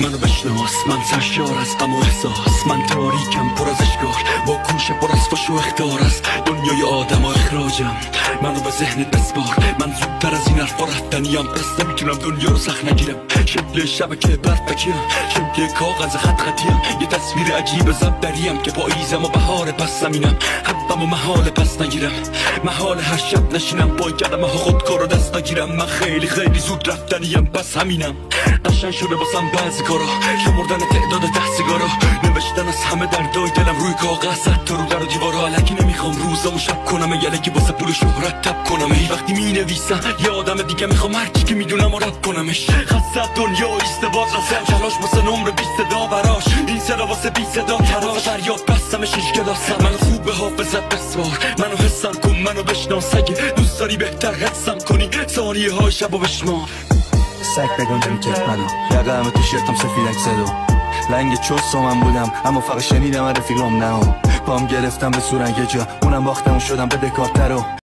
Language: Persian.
منو بشناس، من سرشار از غم و احساس، من تاریکم پر از اشکال، با کوش پر از فش و اخطار است دنیای آدم و اخراجم. منو به ذهنت بسپار، من زودتر از این حرفا رفتنیم، پس نمیتونم دنیا رو سخت نگیرم. شکل شبکه برف بکیرم، شکل کاغذ خط خطیم، یه تصویر عجیب زب دریم که پاییزم و بهار پس زمینم. حبم و محال پس نگیرم، محال هر شب نشینم، با کلمه ها خودکار رو دست نگیرم. من خیلی خیلی زود رفتنیم، پس همینم. قشنگ شده باسم بعضی کارا، شمردن تعداد 10 سیگارا، نوشتن از همه دردای دلم روی کاغذ، حتی رو در و دیوارا. الکی نمیخوام روزامو شب کنم، یلکی واسه پول شهرت تب کنم. ای وقتی مینویسم یه آدم دیگه میخوام، هرچی که میدونم و رد کنمش. خسته دنیا ایسته باز رسم، کلاش واسه نمره 20 صدا براش، این صدا واسه 20 صدا تراش. فریاد بستمش هیچ کلاسم، منو خوب به حافظت بسوار، منو حسم کن، منو بشناس. اگه دوست داری بهتر حسم کنی، ثانیه های شبو بشمار. سگ بگنده میکرد منو، یقه تیشرتم سفیدک زدو، لنگ چوستو من بودم اما فقط شنیدم رفیقام نه. پام گرفتم به سورنگ جا، اونم باختم و شدم به دکارترو.